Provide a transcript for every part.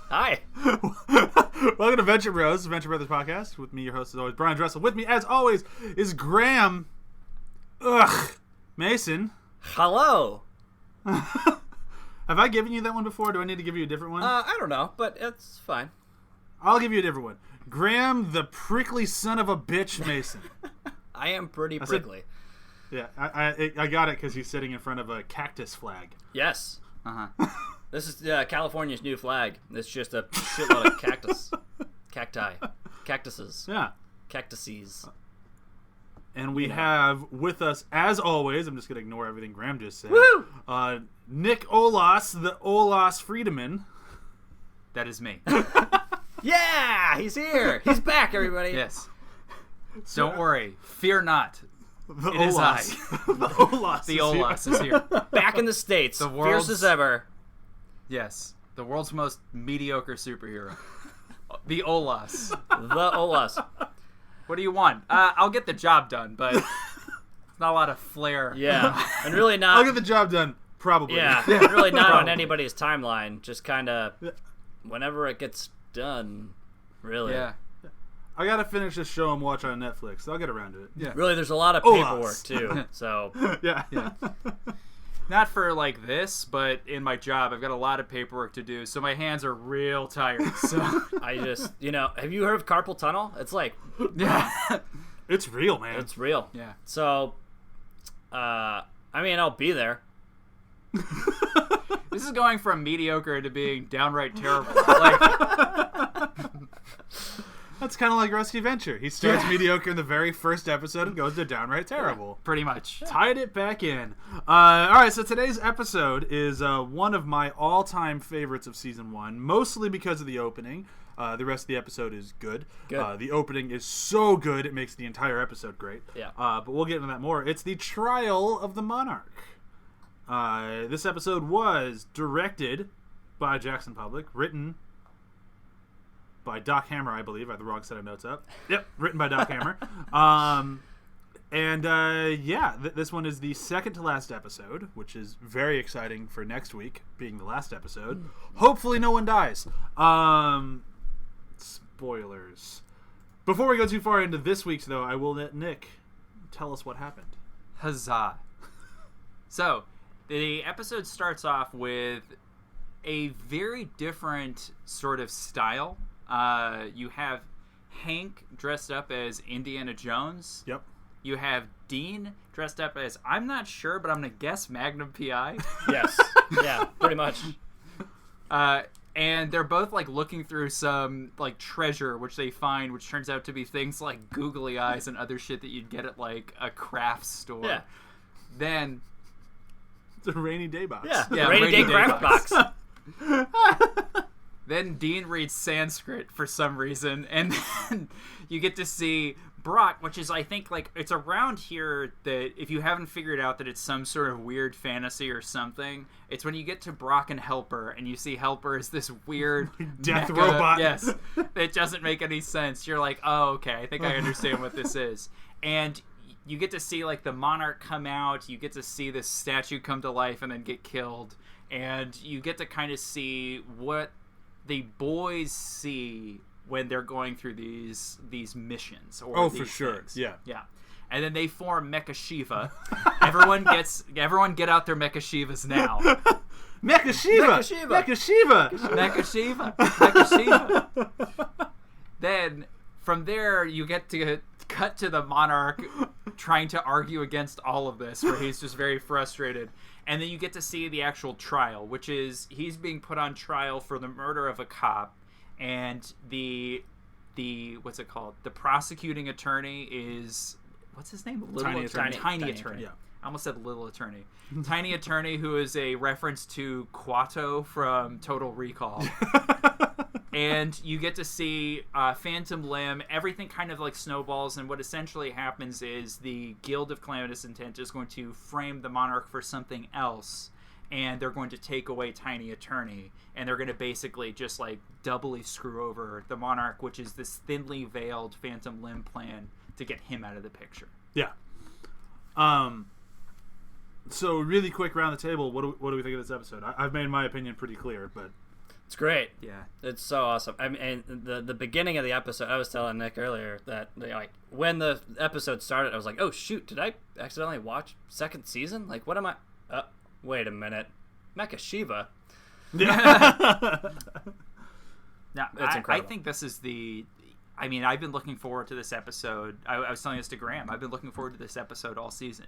Hi. Welcome to Venture Bros, Venture Brothers podcast. With me, your host, as always, Bryan Dressel. With me, as always, is Graham. Mason. Hello. Have I given you that one before? Do I need to give you a different one? I don't know, but it's fine. I'll give you a different one. Graham, the prickly son of a bitch, Mason. I am pretty prickly. I got it because he's sitting in front of a cactus flag. Yes. This is California's new flag. It's just a shitload of cactuses. Yeah. Cactuses. And we have with us, as always, I'm just going to ignore everything Graham just said. Woo! Nick Olas, the Olas Friedemann. That is me. Yeah, he's here. He's back, everybody. Yes. Don't worry. Fear not. The It is I. The Olas. The Olas is here. Back in the States. The Fierce world's- as ever. Yes. The world's most mediocre superhero. The Olas. The Olas. What do you want? I'll get the job done, but not a lot of flair. Yeah. And really not. I'll get the job done, probably. Yeah. Really not on anybody's timeline. Just kind of whenever it gets done, really. Yeah. I got to finish this show I'm watching on Netflix, so I'll get around to it. Yeah. Really, there's a lot of Olas. paperwork, too. So, Yeah. Not for like this, but in my job, I've got a lot of paperwork to do, so my hands are real tired. So I just, have you heard of carpal tunnel? It's like, yeah. It's real, man. it's real. Yeah. So, I'll be there. This is going from mediocre to being downright terrible. Like, That's kind of like Rusty Venture. He starts mediocre in the very first episode and goes to downright terrible. pretty much. Tied it back in. All right, so today's episode is one of my all-time favorites of Season 1, mostly because of the opening. The rest of the episode is good. The opening is so good, it makes the entire episode great. Yeah. But we'll get into that more. It's the trial of the Monarch. This episode was directed by Jackson Public, written by Doc Hammer, I believe. I have the wrong set of notes up. Yep, written by Doc Hammer. This one is the second to last episode, which is very exciting for next week, being the last episode. Hopefully no one dies. Spoilers. Before we go too far into this week's, though, I will let Nick tell us what happened. Huzzah. So, the episode starts off with a very different sort of style. You have Hank dressed up as Indiana Jones. Yep. You have Dean dressed up as, I'm not sure, but I'm going to guess Magnum P.I. Yes. Yeah, pretty much. And they're both like looking through some like treasure, which they find, which turns out to be things like googly eyes and other shit that you'd get at like a craft store. Yeah. Then It's a rainy day box. Yeah, rainy day craft box. Then Dean reads Sanskrit for some reason, and then you get to see Brok, which is, I think, like, it's around here that if you haven't figured out that it's some sort of weird fantasy or something, it's when you get to Brok and Helper, and you see Helper as this weird Death mecha- robot. Yes, it doesn't make any sense. You're like, oh, okay, I think I understand what this is. And you get to see, like, the Monarch come out, you get to see this statue come to life and then get killed, and you get to kind of see what the boys see when they're going through these missions. Or for these sure. things. Yeah. And then they form Mecha Shiva. Everyone get out their Mecha Shivas now. Mecha Shiva! Mecha Shiva! Mecha Shiva! Mecha Shiva. Mecha Shiva. Then from there you get to cut to the Monarch trying to argue against all of this, where he's just very frustrated. And then you get to see the actual trial, which is he's being put on trial for the murder of a cop, and the what's it called? The prosecuting attorney is, what's his name? Tiny attorney. Tiny attorney. Yeah. I almost said little attorney. Tiny attorney, who is a reference to Quato from Total Recall. And you get to see Phantom Limb. Everything kind of like snowballs, and what essentially happens is the Guild of Calamitous Intent is going to frame the Monarch for something else, and they're going to take away Tiny Attorney, and they're going to basically just like doubly screw over the Monarch, which is this thinly veiled Phantom Limb plan to get him out of the picture. Yeah. So really quick around the table, what do we think of this episode? I've made my opinion pretty clear, but It's great. Yeah. It's so awesome. I mean, and the beginning of the episode, I was telling Nick earlier that like when the episode started, I was like, oh shoot, did I accidentally watch second season? Like, what am I? Wait a minute, Mecha Shiva. Yeah. Now, It's I incredible. think this is I mean, I've been looking forward to this episode. I was telling this to Graham. I've been looking forward to this episode all season.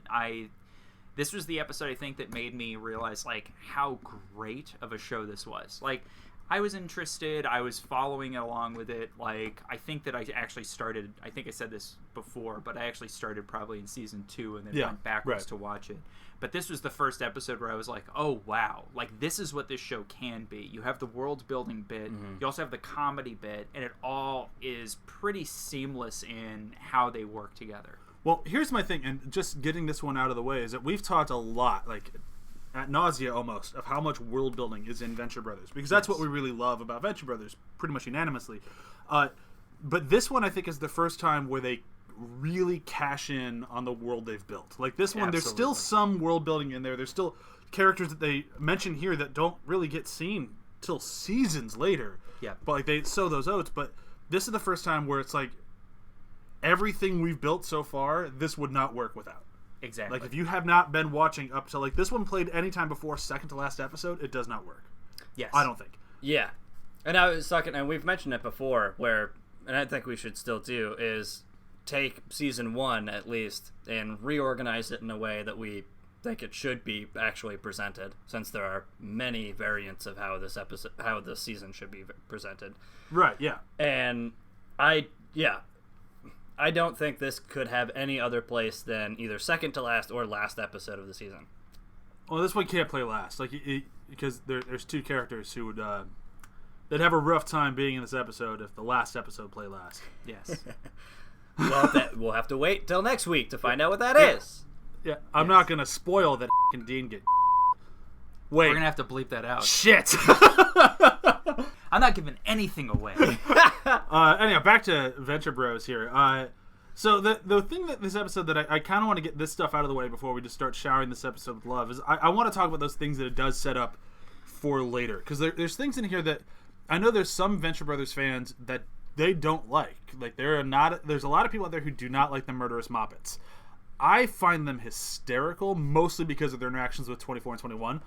This was the episode, I think, that made me realize, like, how great of a show this was. Like, I was interested. I was following along with it. Like, I think that I actually started, I think I said this before, but I actually started probably in season 2 and then went backwards to watch it. But this was the first episode where I was like, oh, wow. Like, this is what this show can be. You have the world-building bit. Mm-hmm. You also have the comedy bit. And it all is pretty seamless in how they work together. Well, here's my thing, and just getting this one out of the way, is that we've talked a lot, like, at nausea almost, of how much world building is in Venture Brothers, because that's what we really love about Venture Brothers, pretty much unanimously. But this one, I think, is the first time where they really cash in on the world they've built. Like, this one, there's still some world building in there. There's still characters that they mention here that don't really get seen till seasons later. Yeah. But, like, they sow those oats. But this is the first time where it's like, everything we've built so far, this would not work without. Exactly. Like, if you have not been watching up to, like, this one played anytime before second to last episode, it does not work. Yes. I don't think. Yeah. And I was talking, and we've mentioned it before, where, and I think we should still do, is take season 1 at least and reorganize it in a way that we think it should be actually presented, since there are many variants of how this season should be presented. Right, yeah. And I don't think this could have any other place than either second to last or last episode of the season. Well, this one can't play last, like, because there's two characters who would they'd have a rough time being in this episode if the last episode play last. Yes. Well, we'll have to wait till next week to find out what that is. Yeah, I'm not gonna spoil that Dean get. Wait, We're going to have to bleep that out. shit. I'm not giving anything away. Anyhow, back to Venture Bros here. So the thing that this episode that I kind of want to get this stuff out of the way before we just start showering this episode with love is I want to talk about those things that it does set up for later, because there's things in here that I know there's some Venture Brothers fans that they don't like. Like, there's a lot of people out there who do not like the murderous Moppets. I find them hysterical, mostly because of their interactions with 24 and 21.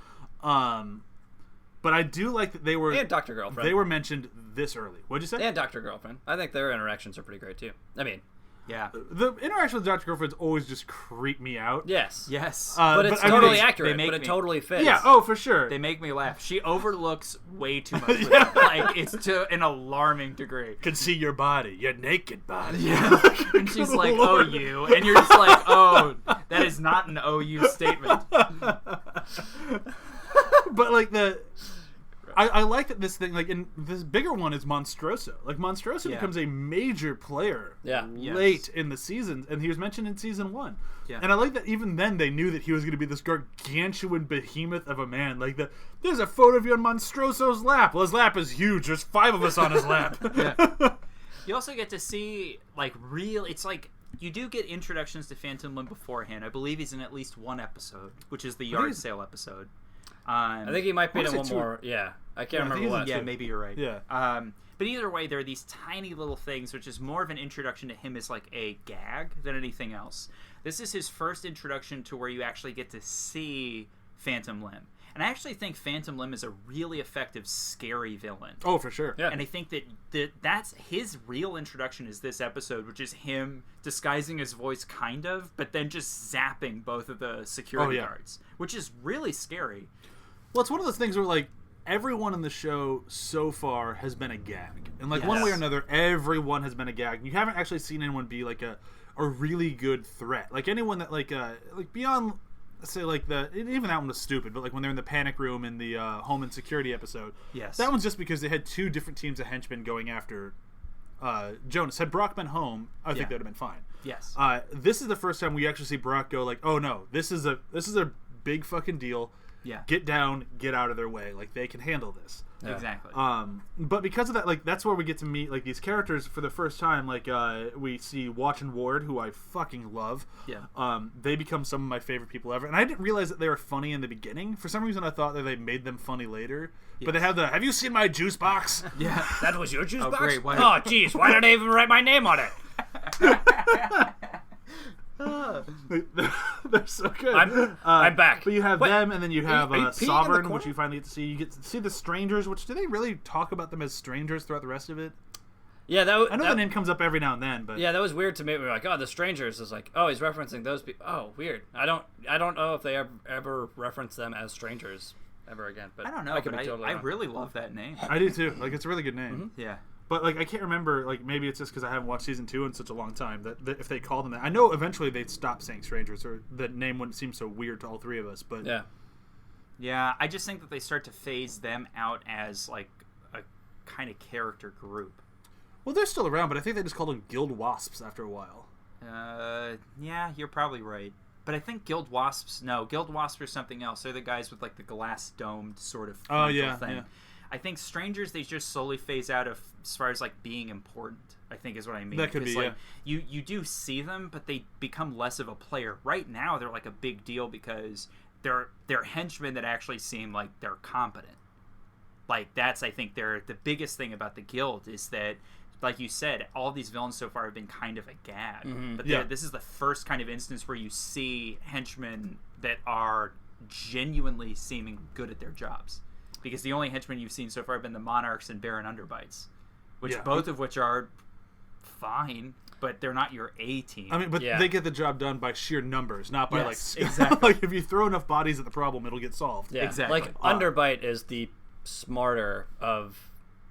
But I do like that they were... And Dr. Girlfriend. They were mentioned this early. What'd you say? And Dr. Girlfriend. I think their interactions are pretty great, too. I mean... Yeah. The interaction with Dr. Girlfriend's always just creep me out. Yes. Yes. But it's I mean, totally they accurate, make but it me- totally fits. Yeah, oh, for sure. They make me laugh. She overlooks way too much. With them. Like, it's to an alarming degree. Can see your body, your naked body. Yeah. And she's Good like, Lord. "Oh, you," and you're just like, "Oh, that is not an OU statement." But, like, I like that this thing, like, in this bigger one is Monstroso. Like, Monstroso Yeah. becomes a major player Yeah. late in the season, and he was mentioned in season 1. Yeah. And I like that even then they knew that he was going to be this gargantuan behemoth of a man. Like, there's a photo of you on Monstroso's lap. Well, his lap is huge. There's 5 of us on his lap. Yeah. You also get to see, like, it's like, you do get introductions to Phantom Limb beforehand. I believe he's in at least one episode, which is the yard sale episode. I think he might be in What is one it, two? more. Yeah. I can't Yeah, I think remember he's what. in Yeah, two. maybe you're right. Yeah. But either way, there are these tiny little things, which is more of an introduction to him as like a gag than anything else. This is his first introduction to where you actually get to see Phantom Limb. And I actually think Phantom Limb is a really effective, scary villain. Oh, for sure. Yeah. And I think that's his real introduction is this episode, which is him disguising his voice kind of, but then just zapping both of the security guards, which is really scary. Well, it's one of those things where, like, everyone in the show so far has been a gag. And, like, one Yes. way or another, everyone has been a gag. You haven't actually seen anyone be, like, a really good threat. Like, anyone that, like beyond, let's say, like, even that one was stupid, but, like, when they're in the panic room in the Homeland Security episode. Yes. That one's just because they had 2 different teams of henchmen going after Jonas. Had Brock been home, I think that would have been fine. Yes. This is the first time we actually see Brock go, like, oh, no, this is a big fucking deal. Yeah. Get down, get out of their way. Like, they can handle this. Yeah. Exactly. But because of that, like, that's where we get to meet, like, these characters for the first time. Like, we see Watch and Ward, who I fucking love. Yeah. They become some of my favorite people ever. And I didn't realize that they were funny in the beginning. For some reason, I thought that they made them funny later. Yes. But they have have you seen my juice box? Yeah. That was your juice box? Great. Oh, jeez. Why did I even write my name on it? They're so good. I'm back. But you have them, and then you have are you peeing in the Sovereign, corner? which you finally get to see. You get to see the strangers, which do they really talk about them as strangers throughout the rest of it? Yeah, I know the name comes up every now and then, but yeah, that was weird to me. We were like, oh, the strangers is like, oh, he's referencing those people. Oh, weird. I don't know if they ever reference them as strangers ever again. But I don't know, I could but be totally I wrong. really love that name. I do too. Like, it's a really good name. Mm-hmm. Yeah. But like, I can't remember. Like, maybe it's just because I haven't watched season 2 in such a long time that if they called them that, I know eventually they'd stop saying strangers, or the name wouldn't seem so weird to all three of us. But Yeah. Yeah, I just think that they start to phase them out as like a kind of character group. well, they're still around. But I think they just called them Guild Wasps after a while. Yeah, you're probably right. But I think Guild Wasps are something else. They're the guys with like the glass domed sort of Oh, frontal yeah, thing. yeah. I think strangers, they just slowly phase out of as far as like being important, I think is what I mean. That could be, like, you do see them, but they become less of a player. Right now they're like a big deal because they're henchmen that actually seem like they're competent. Like, that's, I think, the biggest thing about the guild is that, like you said, all these villains so far have been kind of a gag. Mm-hmm. But Yeah. this is the first kind of instance where you see henchmen that are genuinely seeming good at their jobs. Because the only henchmen you've seen so far have been the Monarchs and Baron Underbites, which Yeah. both of which are fine, but they're not your A team. I mean, but Yeah. they get the job done by sheer numbers, not by Yes, like exactly. like, if you throw enough bodies at the problem, it'll get solved. Yeah. Exactly. Like, Underbite is the smarter of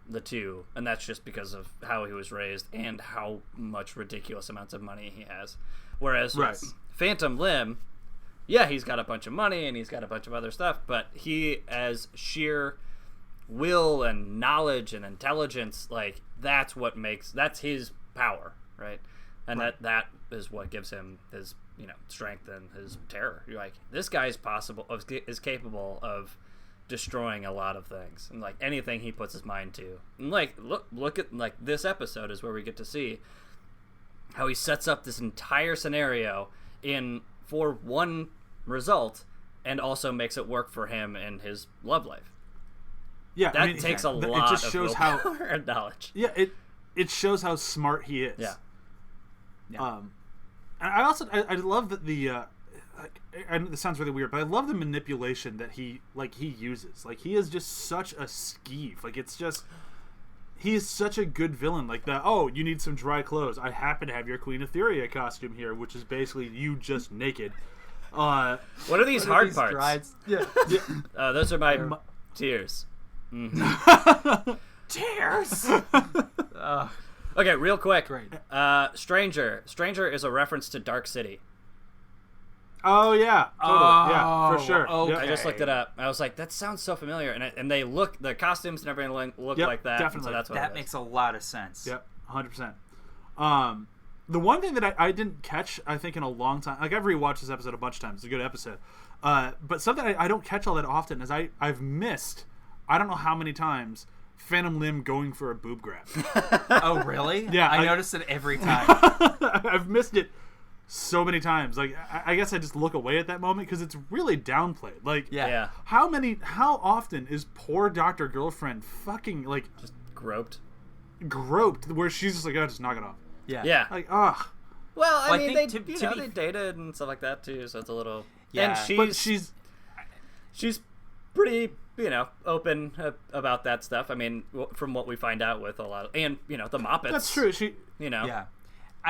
the two, and that's just because of how he was raised and how much ridiculous amounts of money he has. Whereas Right. Phantom Limb, yeah, he's got a bunch of money and he's got a bunch of other stuff, but he, as sheer will and knowledge and intelligence, like, that's his power, right? And Right. that is what gives him his, strength and his terror. You're like, this guy is capable of destroying a lot of things, and like anything he puts his mind to. And like, look at, like, this episode is where we get to see how he sets up this entire scenario for one result, and also makes it work for him and his love life. Yeah, That takes a lot It just of shows willpower how. and knowledge. Yeah, it shows how smart he is. Yeah. Yeah. And I also I love that and this sounds really weird, but I love the manipulation that he uses. Like, he is just such a skeeve. Like, it's just, he is such a good villain. Like, you need some dry clothes. I happen to have your Queen Etheria costume here, which is basically you just naked. What are these hard parts? Drives? Yeah. Those are my tears. Tears. Okay, real quick. Great. Stranger is a reference to Dark City. Oh yeah, totally. Yeah, for sure. okay. I just looked it up. I was like, that sounds so familiar, and they look, the costumes and everything look Yep, like that. definitely. So that's what That it is. makes a lot of sense. Yep, 100%. The one thing that I didn't catch, I think, in a long time, like, I've rewatched this episode a bunch of times. It's a good episode. But something I don't catch all that often is I've missed, I don't know how many times, Phantom Limb going for a boob grab. Oh, really? Yeah, I I- noticed it every time. I've missed it so many times. Like, I guess I just look away at that moment because it's really downplayed. Like, Yeah. how often is poor Dr. Girlfriend fucking, like, Just groped. groped where she's just like, oh, just knock it off. Yeah. Like, ugh. Well, I Well, I mean, think they to be- they dated and stuff like that too, so it's a little. Yeah. And But she's she's pretty, open about that stuff. I mean, from what we find out with a lot of, and the Moppets. that's true. She Yeah.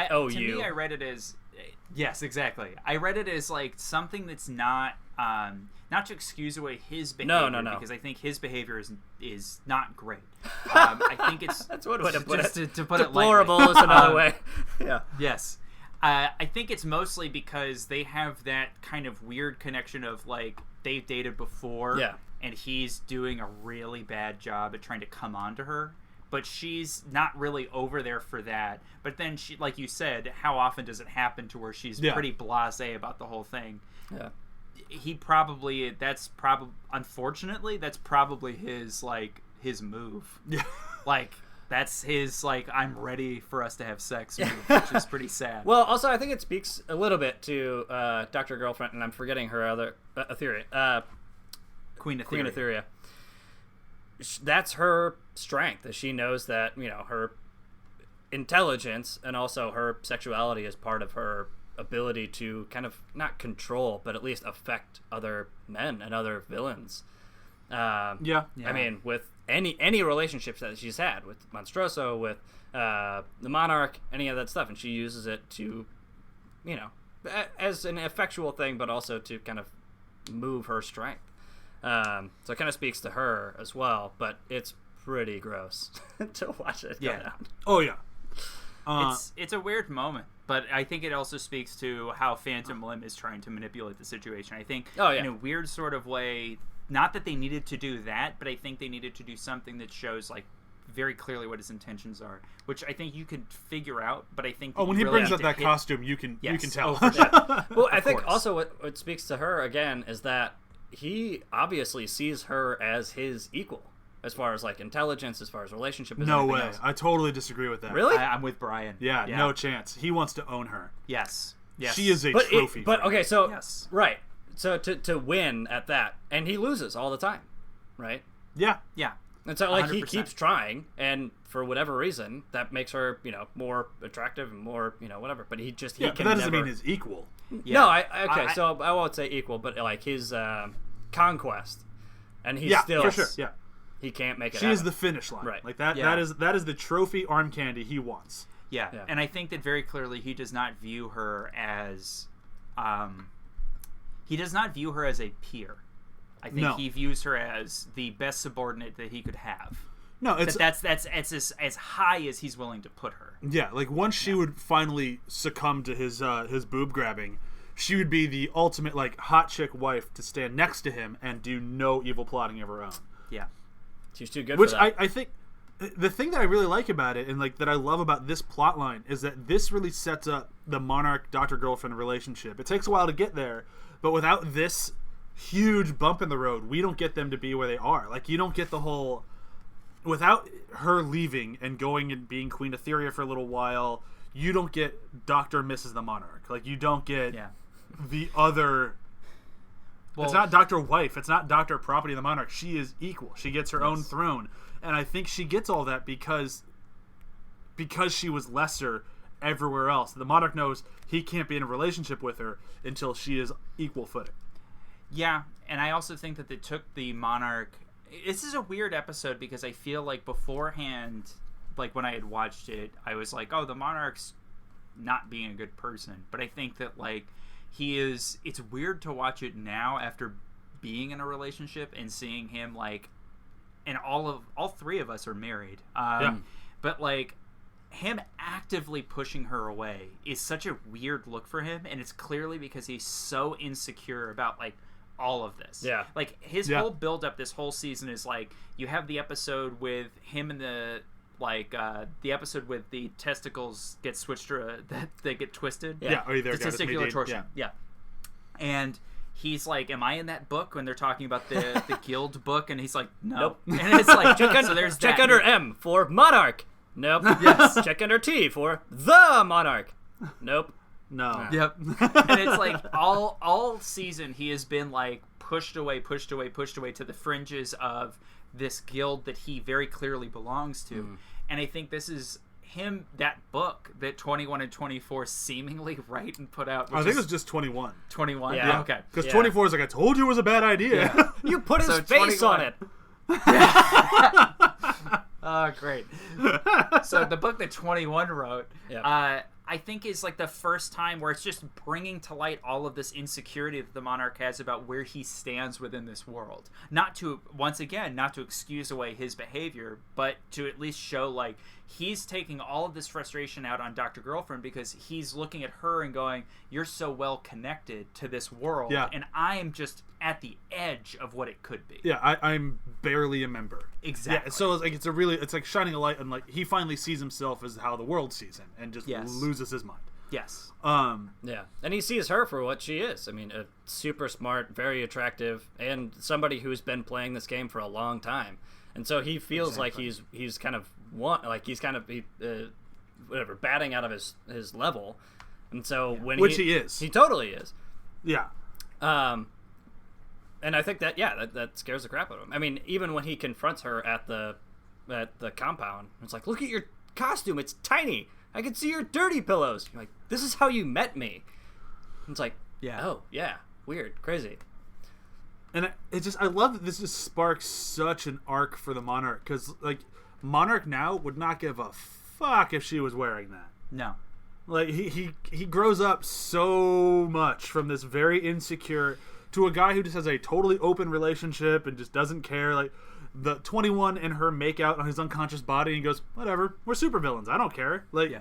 Oh, to you. me, I read it as yes, exactly. I read it as like something that's not to excuse away his behavior. No. Because I think his behavior is not great. I think it's That's one way to put just it. To put it Deplorable lightly. is another way. Yeah. Yes. I think it's mostly because they have that kind of weird connection of, like, they've dated before, Yeah. and he's doing a really bad job at trying to come on to her, but she's not really over there for that. But then, she, like you said, how often does it happen to where she's Yeah. pretty blasé about the whole thing? Yeah. unfortunately that's probably his move. Yeah. Like that's his I'm ready for us to have sex move, which is pretty sad. Well, also I think it speaks a little bit to Dr. Girlfriend, and I'm forgetting her other Etheria. Queen Queen Etheria. That's her strength, is she knows that, her intelligence and also her sexuality is part of her ability to kind of not control, but at least affect other men and other villains. I mean, with any relationships that she's had with Monstroso, with the Monarch, any of that stuff, and she uses it to, as an effectual thing, but also to kind of move her strength. So it kind of speaks to her as well, but it's pretty gross to watch it go down. Oh yeah. It's a weird moment, but I think it also speaks to how Phantom Limb is trying to manipulate the situation. I think in a weird sort of way, not that they needed to do that, but I think they needed to do something that shows very clearly what his intentions are, which I think you could figure out, but I think when he brings up that costume, you can tell. Well, I think also what speaks to her again is that he obviously sees her as his equal. As far as intelligence, as far as relationship, no way. Else. I totally disagree with that. Really? I'm with Bryan. Yeah, no chance. He wants to own her. Yes. She is a trophy. Okay, so yes. Right. So to win at that, and he loses all the time, right? Yeah. And so 100%. he keeps trying, and for whatever reason, that makes her more attractive and more whatever. But he can but that doesn't mean his equal. Yeah. No, so I won't say equal, but his conquest, and he's still for sure. Yeah. He can't make it. She is the finish line. Right. That is the trophy arm candy he wants. Yeah. And I think that very clearly he does not view her as a peer. I think he views her as the best subordinate that he could have. No, it's that's as high as he's willing to put her. Yeah, once she would finally succumb to his boob grabbing, she would be the ultimate hot chick wife to stand next to him and do no evil plotting of her own. Yeah. She's too good Which for that. I think the thing that I really like about it, and that I love about this plot line, is that this really sets up the Monarch Dr. Girlfriend relationship. It takes a while to get there, but without this huge bump in the road, we don't get them to be where they are. You don't get the whole, without her leaving and going and being Queen Etheria for a little while, you don't get Dr. and Mrs. the Monarch. You don't get the other. Well, it's not Dr. Wife. It's not Dr. Property of the Monarch. She is equal. She gets her own throne. And I think she gets all that because she was lesser everywhere else. The Monarch knows he can't be in a relationship with her until she is equal footing. Yeah, and I also think that they took the Monarch... This is a weird episode because I feel beforehand, when I had watched it, I was oh, the Monarch's not being a good person. But I think that, he is... It's weird to watch it now after being in a relationship and seeing him, and all three of us are married. But, him actively pushing her away is such a weird look for him, and it's clearly because he's so insecure about, all of this. Yeah. His whole build-up this whole season is, you have the episode with him and the episode with the testicles get switched that they get twisted. Yeah. Are you there, the testicular torsion. Yeah. And he's am I in that book when they're talking about the guild book? And he's no. Nope. And it's so there's check that. under M for Monarch. Nope. Yes. Check under T for the Monarch. Nope. No. Yep. And it's all season he has been pushed away to the fringes of this guild that he very clearly belongs to. And I think this is him, that book that 21 and 24 seemingly write and put out. I think it was just 21. 21? Yeah. Okay. Because 24 is I told you it was a bad idea. Yeah. You put his face 21. on it. Oh, great. So the book that 21 wrote, I think is the first time where it's just bringing to light all of this insecurity that the Monarch has about where he stands within this world. Not to excuse away his behavior, but to at least show he's taking all of this frustration out on Dr. Girlfriend because he's looking at her and going, you're so well connected to this world, and I am just at the edge of what it could be. Yeah, I'm barely a member. Exactly. Yeah, so it's shining a light on he finally sees himself as how the world sees him and just loses his mind. Yes. Yeah, and he sees her for what she is. I mean, a super smart, very attractive, and somebody who's been playing this game for a long time. And so he feels like he's kind of whatever, batting out of his level. And so which he is. He totally is. Yeah. And I think that scares the crap out of him. I mean, even when he confronts her at the compound, it's like, look at your costume, it's tiny. I can see your dirty pillows. You're like, this is how you met me. And it's like, oh yeah, weird, crazy. And I love that this just sparks such an arc for the Monarch, because like Monarch now would not give a fuck if she was wearing that. No. Like he grows up so much from this very insecure to a guy who just has a totally open relationship and just doesn't care. Like the 21 and her make out on his unconscious body, and he goes, whatever, we're supervillains, I don't care. Like,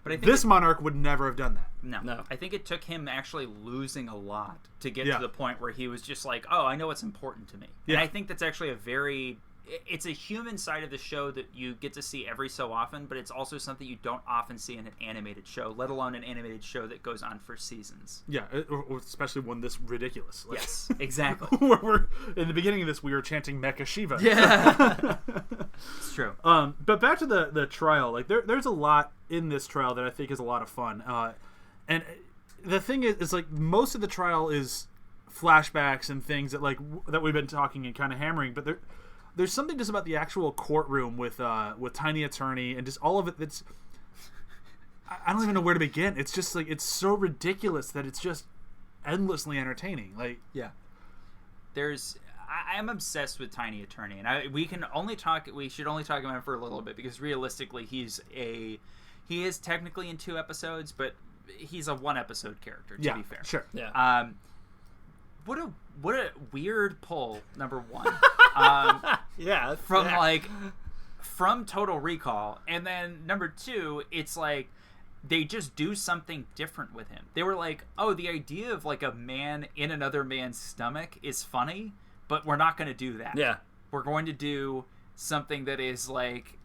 but I think this Monarch would never have done that. No. I think it took him actually losing a lot to get to the point where he was just like, oh, I know what's important to me. And I think that's actually it's a human side of the show that you get to see every so often, but it's also something you don't often see in an animated show, let alone an animated show that goes on for seasons. Yeah, especially one this ridiculous. Like, yes, exactly. we're in the beginning of this, we were chanting Mecha Shiva. Yeah, it's true. But back to the trial, like there's a lot in this trial that I think is a lot of fun. And the thing is like most of the trial is flashbacks and things that that we've been talking and kind of hammering, but there's something just about the actual courtroom with Tiny Attorney and just all of it that's I don't even know where to begin. It's just like it's so ridiculous that it's just endlessly entertaining. Like I'm obsessed with Tiny Attorney, and we should only talk about him for a little bit because realistically he is technically in 2 episodes, but he's a 1 episode character to be fair. Sure. Yeah. What a weird pull, number 1. From Total Recall, and then number 2, it's like they just do something different with him. They were like, oh, the idea of like a man in another man's stomach is funny, but we're not going to do that. Yeah. We're going to do something that is like,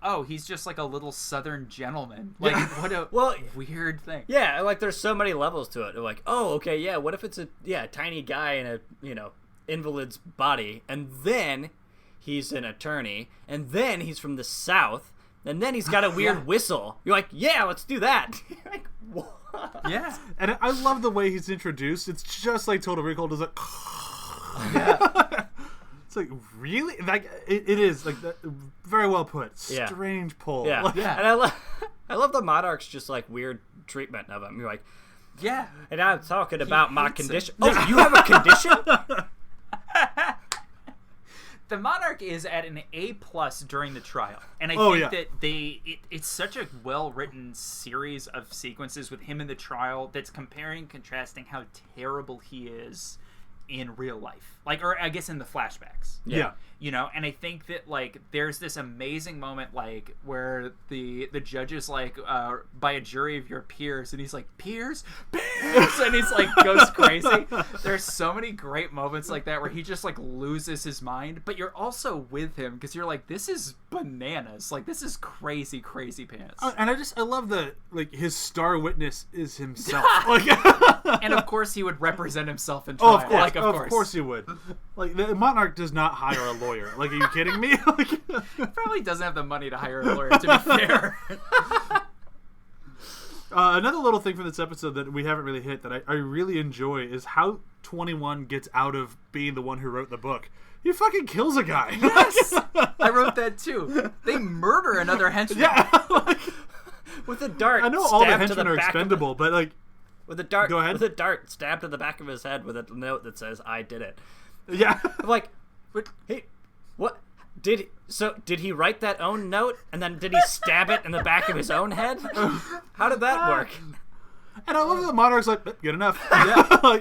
oh, he's just like a little southern gentleman. Like, what a weird thing. Yeah, like there's so many levels to it. They're like, oh, okay, yeah, what if it's a tiny guy in a, invalid's body, and then he's an attorney, and then he's from the South, and then he's got a weird whistle. You're like, yeah, let's do that. Like, what? Yeah. And I love the way he's introduced. It's just like Total Recall does it. It's like, really? Like it is like that, very well put. Strange pull. Yeah. And I love the Monarch's just like weird treatment of him. You're like, yeah. And I'm talking about my condition. Oh, you have a condition? The Monarch is at an A+ during the trial, and I think that it's such a well-written series of sequences with him in the trial that's comparing and contrasting how terrible he is in real life, or I guess in the flashbacks. Yeah. And I think that there's this amazing moment where the judge is by a jury of your peers, and he's like, peers, and he's goes crazy. There's so many great moments like that where he just loses his mind, but you're also with him because you're like, this is bananas, this is crazy pants. And I love the his star witness is himself. And of course he would represent himself in trial. Of course he would. The Monarch does not hire a lawyer. Are you kidding me? He probably doesn't have the money to hire a lawyer, to be fair. Another little thing from this episode that we haven't really hit that I really enjoy is how 21 gets out of being the one who wrote the book. He fucking kills a guy. Yes! I wrote that too. They murder another henchman. Yeah. With a dart. I know all the henchmen are expendable, but with a dart. Go ahead. With a dart stabbed to the back of his head with a note that says, I did it. Yeah. I'm like, hey, what? Did he write that own note, and then did he stab it in the back of his own head? How did that work? And I love that the Monarch's like, good enough. Yeah.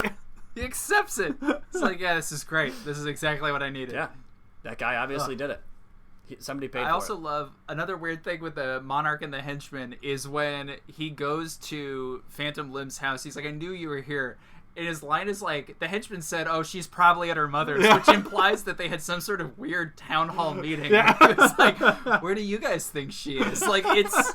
He accepts it. It's like, yeah, this is great. This is exactly what I needed. Yeah. That guy obviously did it. Somebody paid for it. I also love another weird thing with the Monarch and the henchman is when he goes to Phantom Limb's house. He's like, I knew you were here. And his line is the henchman said, oh, she's probably at her mother's, which implies that they had some sort of weird town hall meeting. Yeah. It's where do you guys think she is? It's...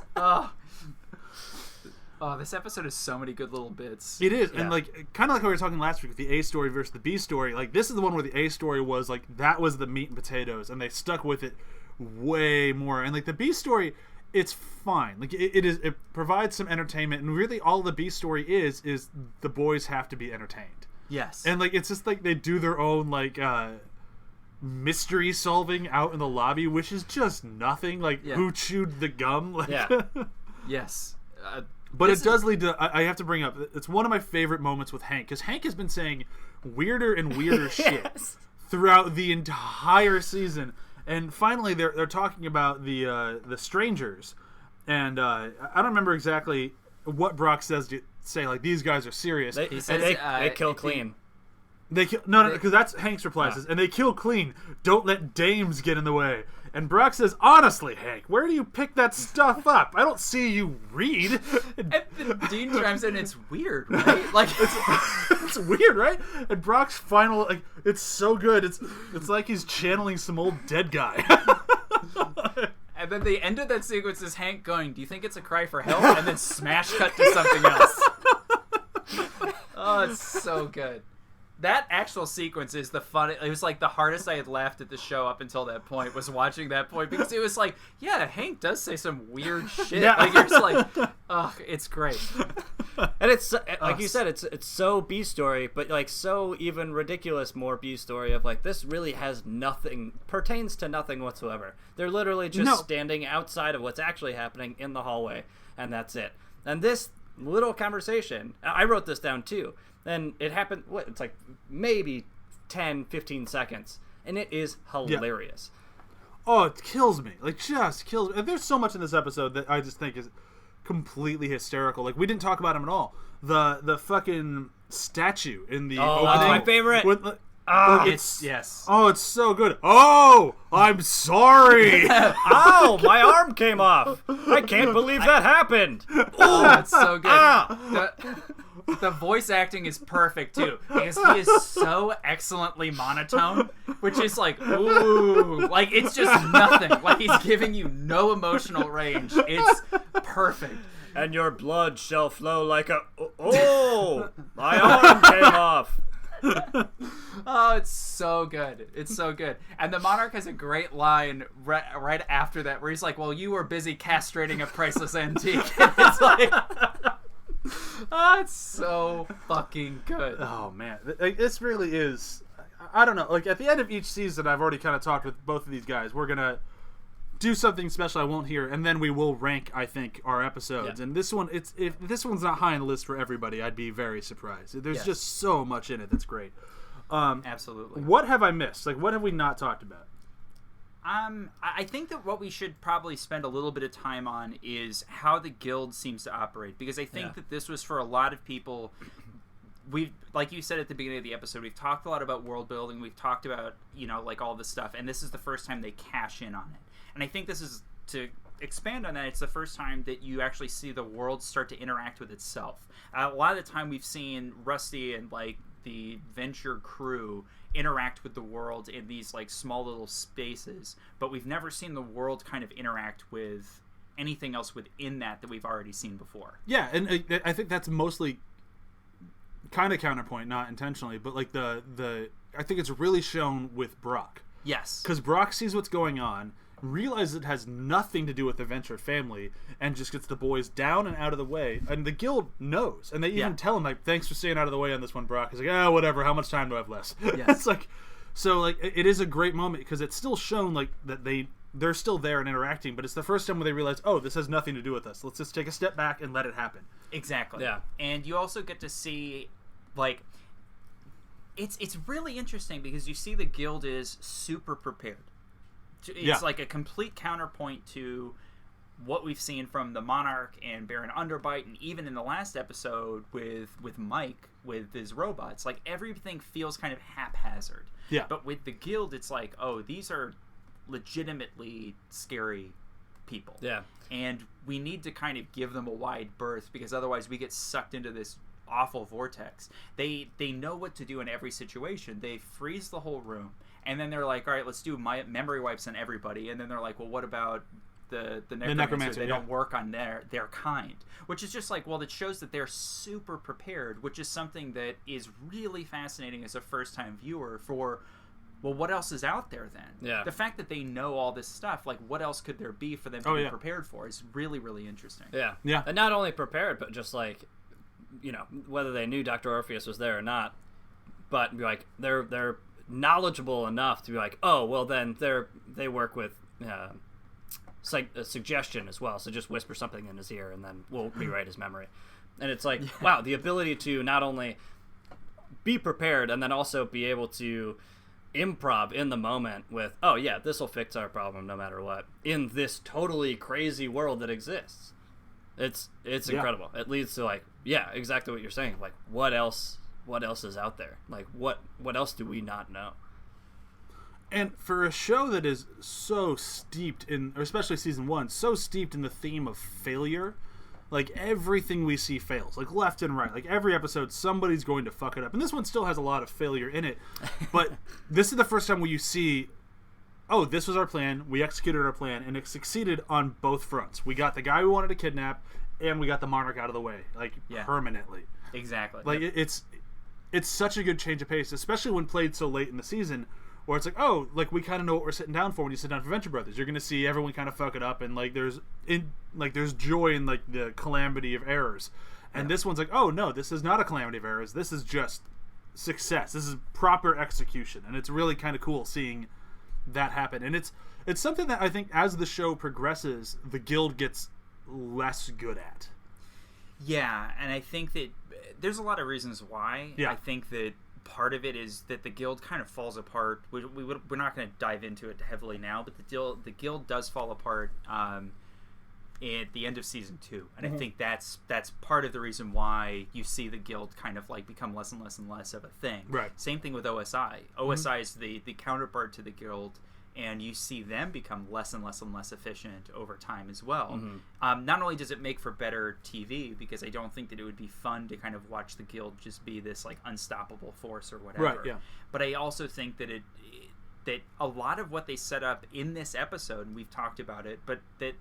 Oh, this episode has so many good little bits. It is, Yeah. and like kind of like how we were talking last week with the A story versus the B story. Like this is the one where the A story was like that was the meat and potatoes, and they stuck with it way more. And like the B story, it's fine. Like it provides some entertainment, and really all the B story is the boys have to be entertained. Yes. And like it's just like they do their own like mystery solving out in the lobby, which is just nothing. Like who chewed the gum? Like, Yeah. Yes. But it does lead to, I have to bring up, it's one of my favorite moments with Hank, because Hank has been saying weirder and weirder shit throughout the entire season. And finally, they're talking about the strangers. And I don't remember exactly what Brok says to say, like, these guys are serious. He says they kill clean. They kill, no, because that's Hank's reply says, and they kill clean. Don't let dames get in the way. And Brok says, honestly, Hank, where do you pick that stuff up? I don't see you read. And Dean chimes in, it's weird, right? Like it's weird, right? And Brock's final, like, it's so good. It's like he's channeling some old dead guy. And then the end of that sequence is Hank going, do you think it's a cry for help? And then smash cut to something else. Oh, it's so good. That actual sequence is the fun. It was like the hardest I had laughed at the show up until that point was watching that point, because it was like, yeah, Hank does say some weird shit. Yeah. Like you're just like, ugh, it's great. And it's like you said, it's so B story, but like so even ridiculous more B story of like this really has nothing, pertains to nothing whatsoever. They're literally just standing outside of what's actually happening in the hallway, and that's it. And this little conversation, I wrote this down too. And it happened, it's like maybe 10, 15 seconds. And it is hilarious. Yeah. Oh, it kills me. Like, just kills me. And there's so much in this episode that I just think is completely hysterical. Like, we didn't talk about him at all. The fucking statue in the opening. That's my favorite. Yes. Oh, it's so good. Oh, I'm sorry. Ow, my arm came off. I can't believe that happened. Oh, it's so good. The voice acting is perfect too, because he is so excellently monotone, which is like, ooh, like it's just nothing. Like he's giving you no emotional range. It's perfect. And your blood shall flow like a... Oh, my arm came off. Oh, it's so good. It's so good. And the Monarch has a great line right after that where he's like, well, you were busy castrating a priceless antique. And it's like... Oh, it's so fucking good. Oh, man. This really is... I don't know. Like, at the end of each season, I've already kind of talked with both of these guys. We're going to do something special I won't hear, and then we will rank, I think, our episodes. Yeah. And this one, if this one's not high on the list for everybody, I'd be very surprised. There's just so much in it that's great. Absolutely. What have I missed? Like, what have we not talked about? I think that what we should probably spend a little bit of time on is how the guild seems to operate, because I think that this was for a lot of people. We've, like you said at the beginning of the episode, we've talked a lot about world building. We've talked about, like all this stuff, and this is the first time they cash in on it. And I think this is, to expand on that, it's the first time that you actually see the world start to interact with itself. A lot of the time we've seen Rusty and like the Venture crew interact with the world in these like small little spaces, but we've never seen the world kind of interact with anything else within that we've already seen before. Yeah, and I think that's mostly kind of counterpoint, not intentionally, but like the I think it's really shown with Brok. Yes. Because Brok sees what's going on, realizes it has nothing to do with the Venture family, and just gets the boys down and out of the way. And the guild knows, and they even tell him like, "Thanks for staying out of the way on this one, Brok." He's like, whatever. How much time do I have left?" Yes. It's like, so like it is a great moment because it's still shown like that they're still there and interacting, but it's the first time where they realize, oh, this has nothing to do with us. Let's just take a step back and let it happen. Exactly. Yeah. And you also get to see, like, it's really interesting because you see the guild is super prepared. It's like a complete counterpoint to what we've seen from the Monarch and Baron Underbite, and even in the last episode with Mike with his robots. Like, everything feels kind of haphazard. Yeah. But with the guild, it's like, oh, these are legitimately scary people. Yeah. And we need to kind of give them a wide berth, because otherwise we get sucked into this awful vortex. They know what to do in every situation. They freeze the whole room, and then they're like, all right, let's do memory wipes on everybody. And then they're like, well, what about the necromancer. necromancer, They yeah. don't work on their kind, which is just like, well, it shows that they're super prepared, which is something that is really fascinating as a first-time viewer for. Well, what else is out there then? Yeah. The fact that they know all this stuff, like what else could there be for them to be prepared for, is really, really interesting. Yeah. Yeah. And not only prepared, but just like, whether they knew Dr. Orpheus was there or not, but like they're knowledgeable enough to be like, oh, well then they work with suggestion as well. So just whisper something in his ear and then we'll rewrite his memory. And it's like, wow, the ability to not only be prepared and then also be able to improv in the moment with, oh yeah, this will fix our problem no matter what, in this totally crazy world that exists. It's incredible. It leads to like, yeah, exactly what you're saying. Like, what else is out there? Like, what else do we not know? And for a show that is so steeped in, or especially season 1, so steeped in the theme of failure, like everything we see fails, like left and right. Like every episode, somebody's going to fuck it up. And this one still has a lot of failure in it. But this is the first time where you see, oh, this was our plan. We executed our plan, and it succeeded on both fronts. We got the guy we wanted to kidnap, and we got the Monarch out of the way, like permanently. Exactly. Like it's such a good change of pace, especially when played so late in the season, where it's like, oh, like we kind of know what we're sitting down for when you sit down for Venture Brothers. You're going to see everyone kind of fuck it up, and like there's joy in like the calamity of errors. And this one's like, oh no, this is not a calamity of errors. This is just success. This is proper execution, and it's really kind of cool seeing that happen. And it's something that I think as the show progresses, the guild gets less good at. Yeah, and I think that there's a lot of reasons why. Yeah. I think that part of it is that the guild kind of falls apart. We're not going to dive into it heavily now, but the guild does fall apart at the end of season 2, and I think that's part of the reason why you see the guild kind of like become less and less and less of a thing. Right. Same thing with OSI. OSI is the counterpart to the guild, and you see them become less and less and less efficient over time as well. Not only does it make for better TV, because I don't think that it would be fun to kind of watch the guild just be this like unstoppable force or whatever. Right, yeah. But I also think that that a lot of what they set up in this episode, and we've talked about it, but that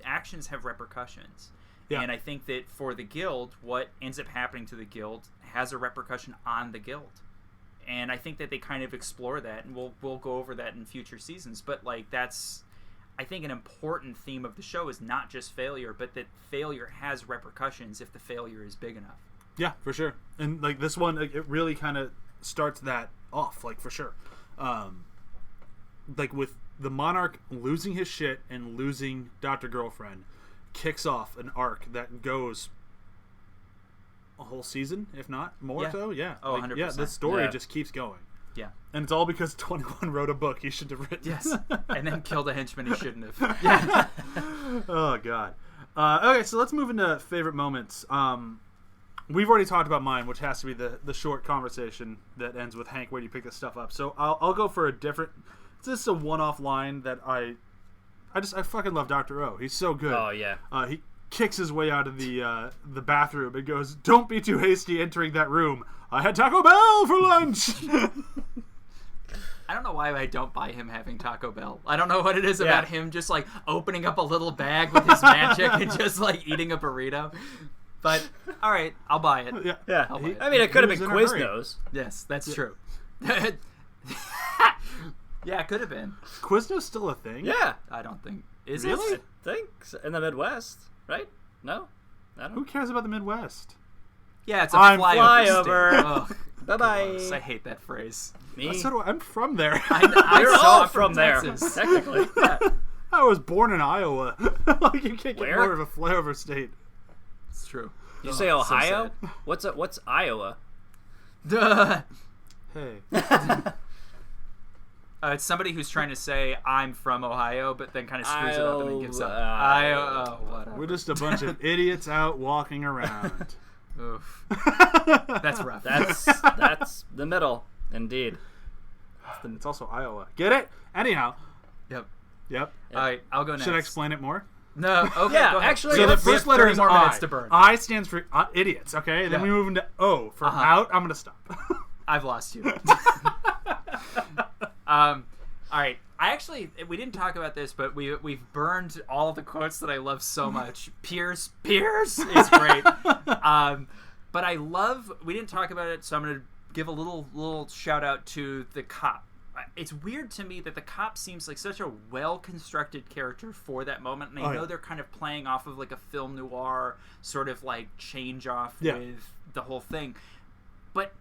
actions have repercussions. Yeah. And I think that for the guild, what ends up happening to the guild has a repercussion on the guild. And I think that they kind of explore that, and we'll go over that in future seasons. But like that's, I think, an important theme of the show is not just failure, but that failure has repercussions if the failure is big enough. Yeah, for sure. And like this one, it really kind of starts that off, like for sure. Like with the Monarch losing his shit and losing Dr. Girlfriend, kicks off an arc that goes a whole season, if not more. So yeah. Oh, 100%. Yeah, the story just keeps going. Yeah. And it's all because 21 wrote a book he shouldn't have written. Yes. And then killed a henchman he shouldn't have. Yeah. Oh god. Okay, so let's move into favorite moments. We've already talked about mine, which has to be the short conversation that ends with, Hank, where do you pick this stuff up? So I'll go for a different. This is a one-off line that I fucking love Dr. O. He's so good. Oh yeah. He kicks his way out of the bathroom and goes, "Don't be too hasty entering that room. I had Taco Bell for lunch." I don't know why I don't buy him having Taco Bell. I don't know what it is about him just like opening up a little bag with his magic and just like eating a burrito. But all right, I'll buy it. Yeah. I'll buy it. I mean, it could have been in a hurry. Quiznos. Yes, that's true. Yeah, it could have been. Quiznos still a thing? Yeah, I don't think. Is Really? it? I think so. In the Midwest, right? No, I don't. Who cares about the Midwest? Yeah, it's a I'm flyover. flyover. Ugh, Bye bye. gross. I hate that phrase. Me. So do I. I'm from there. You're saw all it from there, Texas. technically. Yeah, I was born in Iowa. Like you can't get Where? more of a flyover state. it's true. Did you say so Ohio? What's Iowa? Duh. Hey. It's somebody who's trying to say I'm from Ohio, but then kind of screws it up and then gives up. Whatever. We're just a bunch of idiots out walking around. Oof. That's rough. That's the middle, indeed. It's also Iowa. Get it? Anyhow. Yep. Yep. All right, I'll go next. Should I explain it more? No. Okay. Yeah, go ahead. actually, So the let's- we have first letter 30 is more I. minutes to burn. I stands for idiots, okay? Then Yeah. we move into O for out. I'm going to stop. I've lost you. All right. we didn't talk about this, but we've burned all the quotes that I love so much. Pierce is great. But I love, we didn't talk about it, so I'm going to give a little shout out to the cop. It's weird to me that the cop seems like such a well-constructed character for that moment, and I know they're kind of playing off of like a film noir sort of like change off with the whole thing. But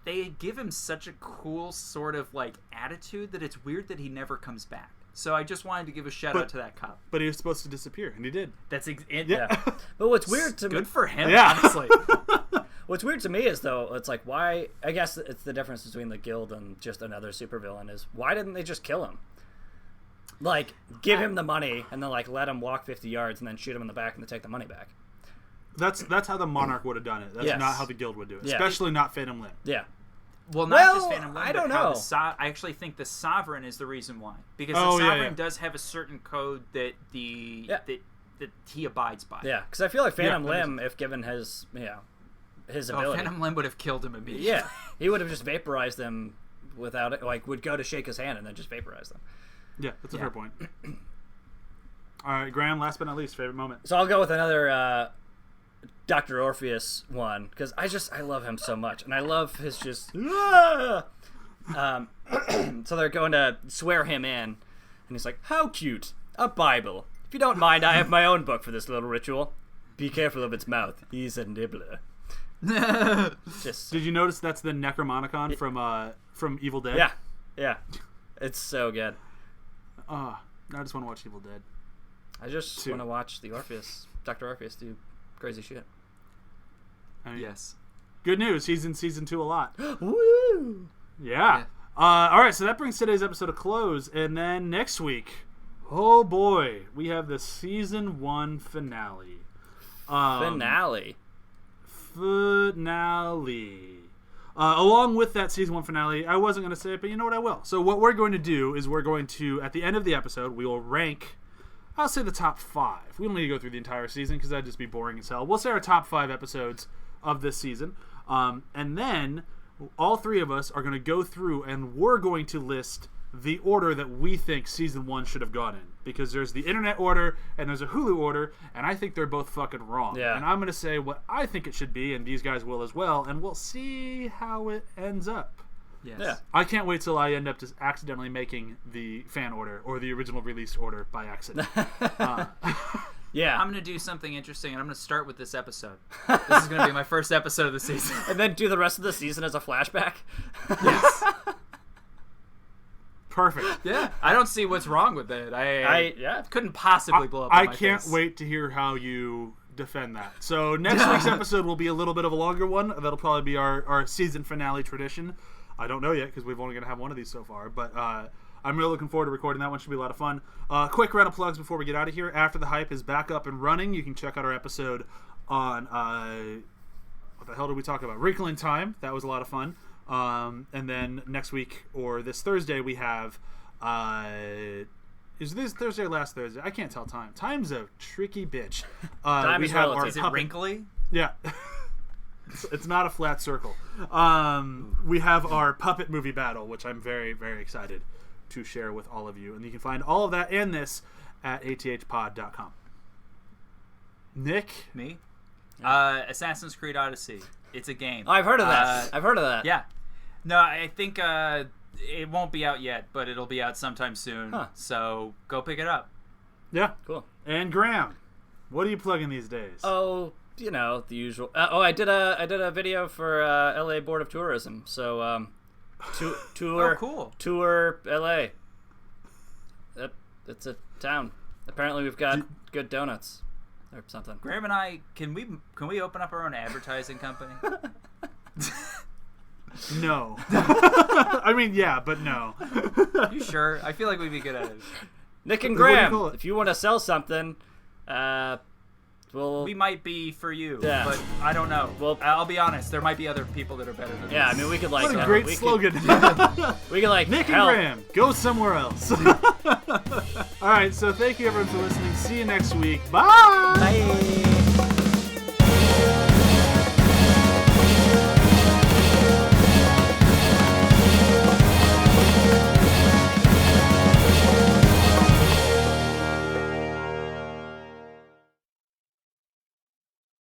they give him such a cool sort of like attitude that it's weird that he never comes back. So I just wanted to give a shout out to that cop. But he was supposed to disappear, and he did. That's yeah. But what's weird to me... Good for him, honestly. What's weird to me is, though, it's like, why... I guess it's the difference between the Guild and just another supervillain is, why didn't they just kill him? Like, give him the money, and then, like, let him walk 50 yards, and then shoot him in the back, and then take the money back. That's how the Monarch would have done it. That's not how the Guild would do it. Especially not Phantom Limb. Yeah. Well, not just Phantom Limb, I don't know. know. I actually think the Sovereign is the reason why. Because the Sovereign does have a certain code that that he abides by. Yeah, because I feel like Phantom Limb, if given his ability... Phantom Limb would have killed him immediately. Yeah, he would have just vaporized them without it. Like, would go to shake his hand and then just vaporize them. Yeah, that's a fair point. All right, Graham, last but not least, favorite moment. So I'll go with another Dr. Orpheus one, because I love him so much. And I love his just... So they're going to swear him in. And he's like, how cute. A Bible. If you don't mind, I have my own book for this little ritual. Be careful of its mouth. He's a nibbler. Did you notice that's the Necromonicon from Evil Dead? Yeah. It's so good. I just want to watch Evil Dead. I just want to watch the Dr. Orpheus do crazy shit. Yes. Good news. He's in season 2 a lot. Woo! Yeah. All right, so that brings today's episode to close. And then next week, oh boy, we have the season 1 finale. Finale. Along with that season 1 finale, I wasn't going to say it, but you know what, I will. So what we're going to do is we're going to, at the end of the episode, we will rank, I'll say the top 5. We don't need to go through the entire season because that'd just be boring as hell. We'll say our top 5 episodes of this season. And then all 3 of us are going to go through and we're going to list the order that we think season 1 should have gone in. Because there's the internet order and there's a Hulu order, and I think they're both fucking wrong. Yeah. And I'm going to say what I think it should be, and these guys will as well, and we'll see how it ends up. Yes. Yeah. I can't wait till I end up just accidentally making the fan order or the original release order by accident. Yeah. I'm going to do something interesting, and I'm going to start with this episode. This is going to be my first episode of the season. And then do the rest of the season as a flashback? Yes. Perfect. Yeah. I don't see what's wrong with it. I couldn't possibly blow up in I my can't face. wait to hear how you defend that. So next week's episode will be a little bit of a longer one. That'll probably be our season finale tradition. I don't know yet because we've only going to have one of these so far. But I'm really looking forward to recording that one. Should be a lot of fun. Quick round of plugs before we get out of here. After the Hype is back up and running. You can check out our episode on... what the hell did we talk about? Wrinkle in Time. That was a lot of fun. And then next week or this Thursday we have is this Thursday or last Thursday? I can't tell time. Time's a tricky bitch. Time we is have relative. Is it wrinkly? Yeah. It's not a flat circle. We have our puppet movie battle, which I'm very, very excited to share with all of you. And you can find all of that and this at athpod.com. Nick? Me? Assassin's Creed Odyssey. It's a game. Oh, I've heard of that. Yeah. No, I think it won't be out yet, but it'll be out sometime soon. Huh. So go pick it up. Yeah. Cool. And Graham, what are you plugging these days? Oh, you know, the usual. I did a video for LA Board of Tourism. So tour. Oh, cool. Tour LA. It's a town. Apparently, we've got good donuts or something. Graham and I, can we open up our own advertising company? No. I mean, yeah, but no. You sure? I feel like we'd be good at it. Nick and What do you Graham, call it? if you want to sell something, We might be for you, Yeah. but I don't know. Well- I'll be honest. There might be other people that are better than yeah, I us. mean, we could like What a great we slogan. we could like Nick and help. Graham, go somewhere else. All right, so thank you everyone for listening. See you next week. Bye. Bye.